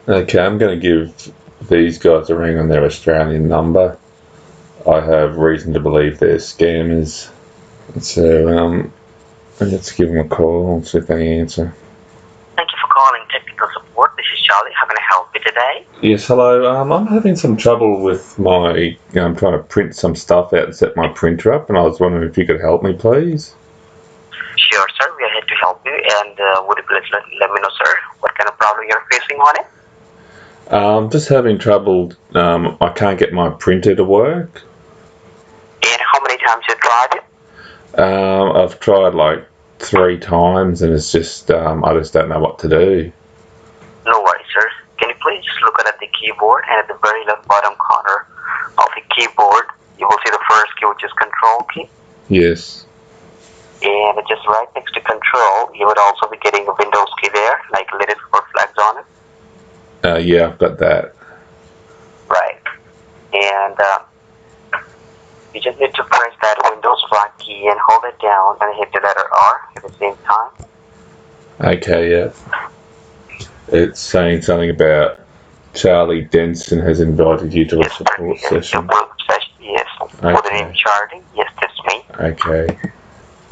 Okay, I'm going to give these guys a ring on their Australian number. I have reason to believe they're scammers. So, let's give them a call and see if they answer. Thank you for calling technical support. This is Charlie. How can I help you today? Yes, hello. I'm having some trouble with my. I'm trying to print some stuff out and set my printer up, and I was wondering if you could help me, please. Sure, sir. We are here to help you. And would you please let me know, sir, what kind of problem you're facing on it? Just having trouble. I can't get my printer to work. And how many times you tried it? I've tried like 3 times, and it's just I just don't know what to do. No worries, sir. Can you please just look at the keyboard, and at the very left bottom corner of the keyboard, you will see the first key, which is Control key. Yes. And just right next to Control, you would also be getting a Windows key there, like little four flags on it. Yeah, I've got that. Right. And you just need to press that Windows flag key and hold it down and hit the letter R at the same time. Okay, yeah. It's saying something about Charlie Denson has invited you to a support session. Yes. Okay. With the name Charlie. Yes, that's me. Okay.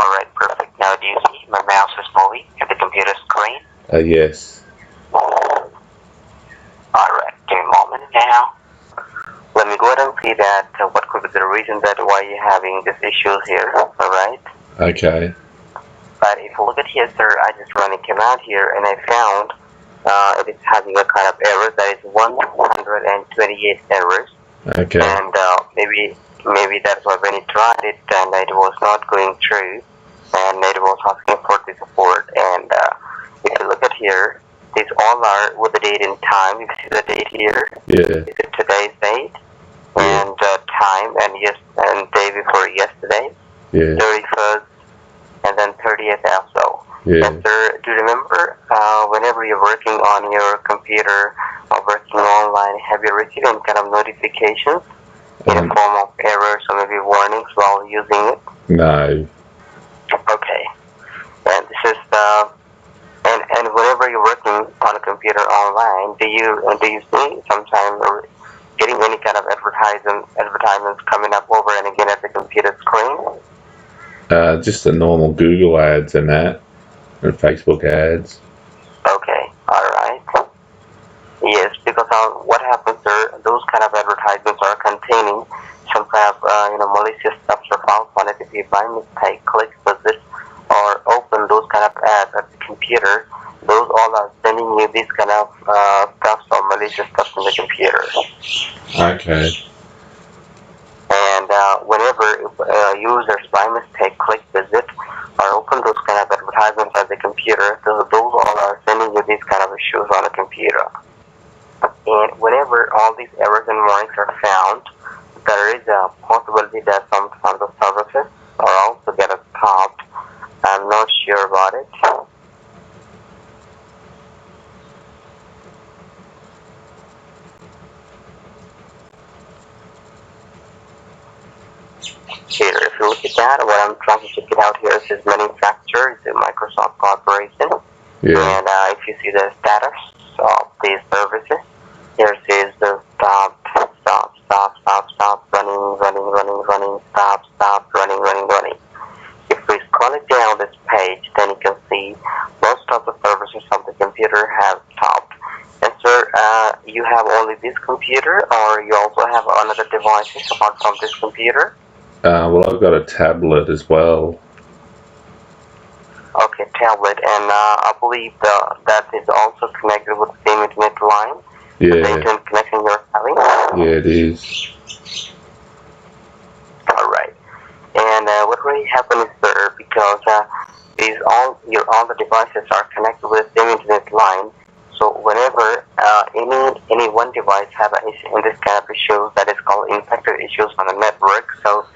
Alright, perfect. Now do you see my mouse is moving at the computer screen? Yes. Alright, give me a moment now. Let me go ahead and see that what could be the reason that why you're having these issues here. Alright. Okay. But if you look at here, sir, I just came out here and I found it is having a kind of error that is 128 errors. Okay. And maybe that's why when you tried it and it was not going through and it was asking for the support. And if you look at here, these all are with the date and time. You see the date here. Yeah. Is it today's date? Yeah. And time and day before yesterday. Yeah. 31st and then 30th also. Yeah. And sir, do you remember whenever you're working on your computer or working online, have you received any kind of notifications in the form of errors or maybe warnings while using it? No. Okay. And this is and whenever you're working on a computer online, do you see sometimes getting any kind of advertisements coming up over and again at the computer screen? Just the normal Google ads and that, and Facebook ads. Okay, alright. Yes, because what happens, sir, those kind of advertisements are containing some kind of malicious stuff or found on it. If you by mistake click visit or open those kind of ads at the computer, those all are sending you these kind of stuff or malicious stuff in the computer. Okay. And whenever users by mistake click visit or open those kind of advertisements at the computer, those all are sending you these kind of issues on the computer. And whenever all these errors and warnings are found, there is a possibility that some of the services are also get stopped. I'm not sure about it. Here, if you look at that, what I'm trying to check it out here is this manufacturer, it's a Microsoft Corporation. Yeah. And if you see the status of these services, here says the stop, running, stop, running. If we scroll it down this page, then you can see most of the services of the computer have stopped. And sir, you have only this computer, or you also have another device apart from this computer? Well, I've got a tablet as well. Okay, tablet, and I believe that is also connected with the same internet line. Yeah. The internet connection you're having. Yeah, it is. All right. And what really happened is, sir, because all the devices are connected with the same internet line. So whenever any one device have an issue in this kind of issues, that is called infected issues on the network. So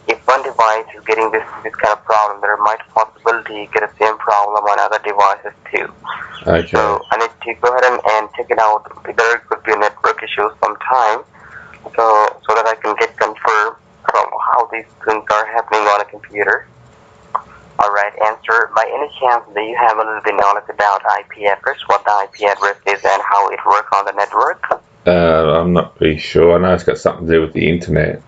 if one device is getting this kind of problem, there might possibility get the same problem on other devices too. Okay. So I need to go ahead and check it out. There could be a network issue sometime, so that I can get confirmed from how these things are happening on a computer. Alright, and sir, by any chance, do you have a little bit knowledge about IP address, what the IP address is and how it works on the network? I'm not really sure. I know it's got something to do with the internet.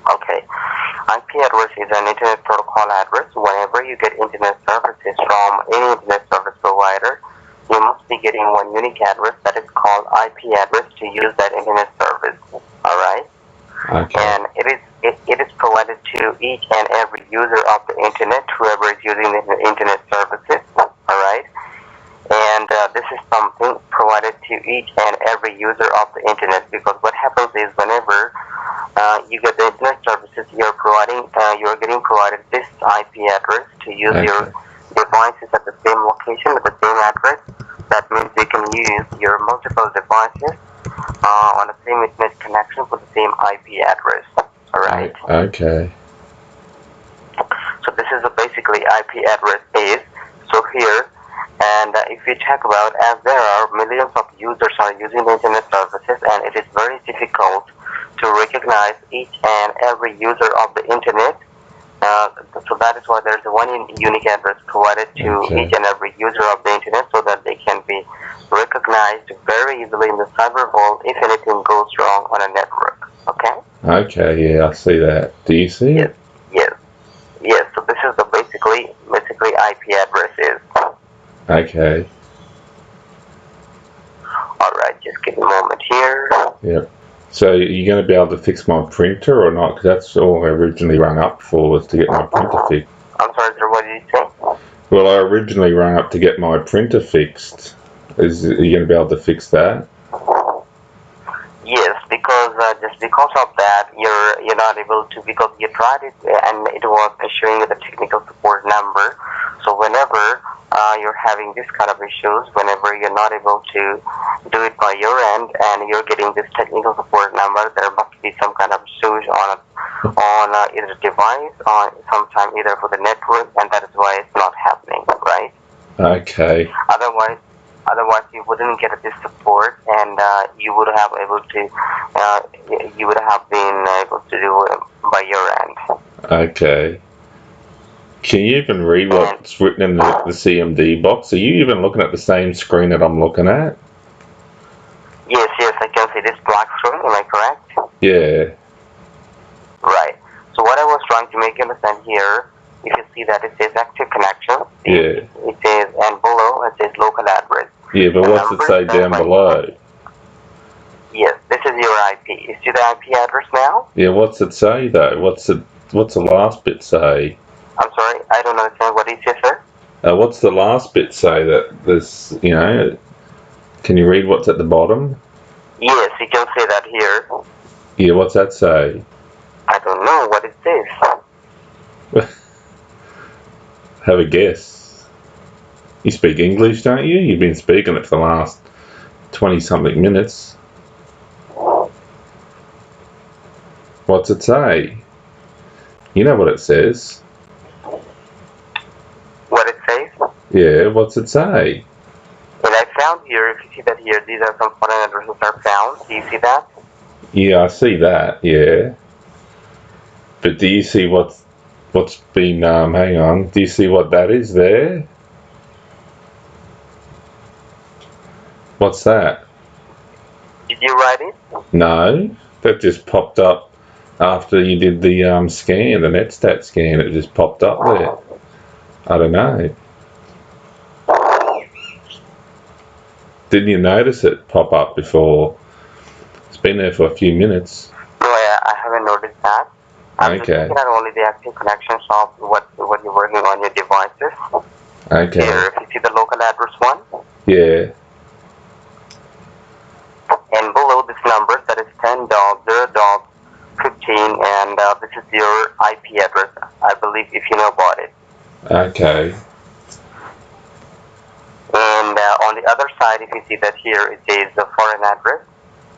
Okay. IP address is an internet protocol address. Whenever you get internet services from any internet service provider, you must be getting one unique address that is called IP address to use that internet service. Alright? Okay. And it is provided to each and every user of the internet, whoever is using the internet services. Alright? And this is something provided to each and every user of the internet, because what happens is whenever you get the internet services, you're getting provided this IP address to use your devices at the same location with the same address. That means you can use your multiple devices on the same internet connection with the same IP address. Alright? Okay. So this is basically IP address is. So here, and if we talk about, as there are millions of users are using the internet services, and it is very difficult to recognize each and every user of the internet. So that is why there is one unique address provided to each and every user of the internet, so that they can be recognized very easily in the cyber world if anything goes wrong on a network. Okay? Okay, yeah, I see that. Do you see it? Yes. So this is the basically IP address is. Okay. Alright, just give me a moment here. Yep. So you're going to be able to fix my printer or not? Because that's all I originally rang up for, was to get my printer fixed. I'm sorry, sir, what did you say? Well, I originally rang up to get my printer fixed. Are you going to be able to fix that? Yes, because just because of that, you're not able to, because you tried it and it was showing you the technical support number. So whenever you're having this kind of issues, whenever you're not able to do it by your end and you're getting this technical support number, there must be some kind of issues on either the device or sometime either for the network, and that is why it's not happening, right? Okay. Otherwise you wouldn't get this support, and you would have been able to do it by your end. Okay. Can you even read what's written in the CMD box? Are you even looking at the same screen that I'm looking at? Yes, I can see this black screen, am I correct? Yeah. Right. So what I was trying to make you understand here, if you see that it says active connection, Yeah. it says, and below it says local address. Yeah, but what's it say down below? Yes, this is your IP. You see the IP address now? Yeah, what's it say though? What's the last bit say? I'm sorry, I don't understand what you say, sir. What's the last bit say that there's, can you read what's at the bottom? Yes, you can say that here. Yeah, what's that say? I don't know what it says. Have a guess. You speak English, don't you? You've been speaking it for the last 20-something minutes. What's it say? You know what it says. What it says? Yeah, what's it say? And I found here, if you see that here, these are some foreign addresses are found. Do you see that? Yeah, I see that, yeah. But do you see what's been, hang on, do you see what that is there? What's that? Did you write it? No, that just popped up after you did the scan, the NetStat scan. It just popped up there. I don't know. Didn't you notice it pop up before? It's been there for a few minutes. No, I haven't noticed that. I'm just looking at only the active connections of what you're working on your devices. Okay. Here, if you see the local address one. Yeah. And below this number, that is 10.0.15, and this is your IP address, I believe, if you know about it. Okay. And on the other side, if you see that here, it says the foreign address.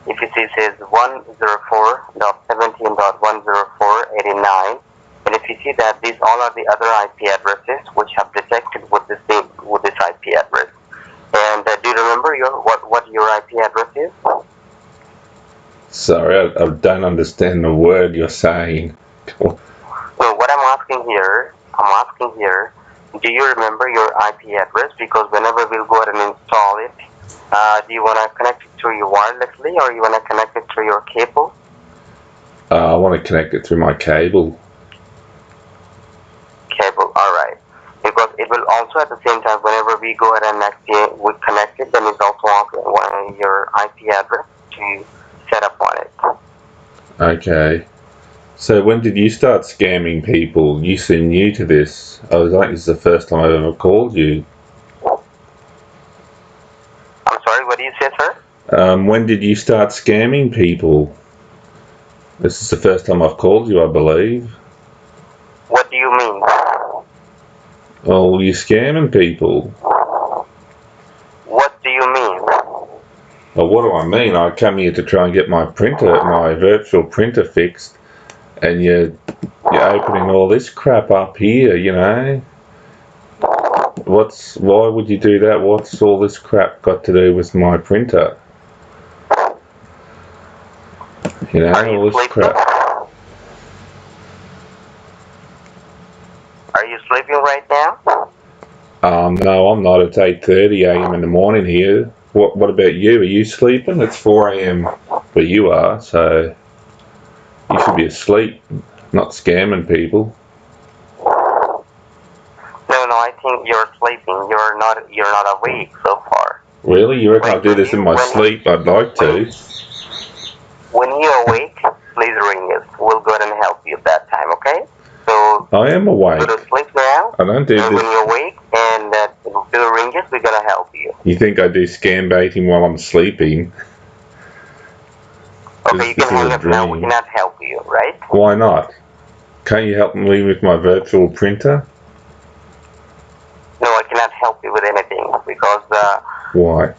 If you see, it says 104.17.104.89. And if you see that, these all are the other IP addresses which have detected with this IP address. And do you remember what your IP address is? Sorry, I don't understand the word you're saying. So what I'm asking here, I'm asking here, do you remember your IP address? Because whenever we'll go ahead and install it, do you want to connect it through your wirelessly, or you want to connect it through your cable? I want to connect it through my cable. Cable, alright. Because it will also at the same time, whenever we go ahead and we connect it, then it's also on your IP address to set up on it. Okay. So when did you start scamming people? You seem new to this. I think this is the first time I've ever called you. I'm sorry, what do you say, sir? When did you start scamming people? This is the first time I've called you, I believe. What do you mean? Oh, you're scamming people. What do you mean? Well, what do I mean? I come here to try and get my printer, my virtual printer fixed, and you're opening all this crap up here, you know? Why would you do that? What's all this crap got to do with my printer? You know, all this crap. Are you sleeping right now? No, I'm not. It's 8:30 a.m. in the morning here. What about you? Are you sleeping? It's 4 a.m. where you are, so you should be asleep, not scamming people. No, I think you're sleeping. You're not awake so far. Really? You reckon I'll do this in my sleep? I'd like to. When you're awake, please ring us. We'll go ahead and help you at that time, okay? So I am awake. Go to sleep now. I don't do and this. When you're awake and do ring us, we're gonna help you. You think I do scam baiting while I'm sleeping? Okay, you can hang up now. We cannot help you, right? Why not? Can't you help me with my virtual printer? No, I cannot help you with anything because why?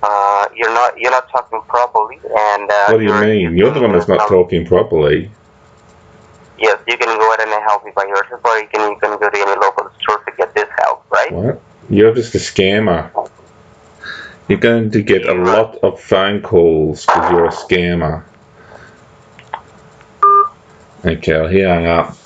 You're not talking properly, and what do you mean? You're the one that's not talking properly. Yes, you can go ahead and help me by yourself, or you can go to any local store to get this help, right? What? You're just a scammer. You're going to get a lot of phone calls because you're a scammer. Okay, I'll hang up.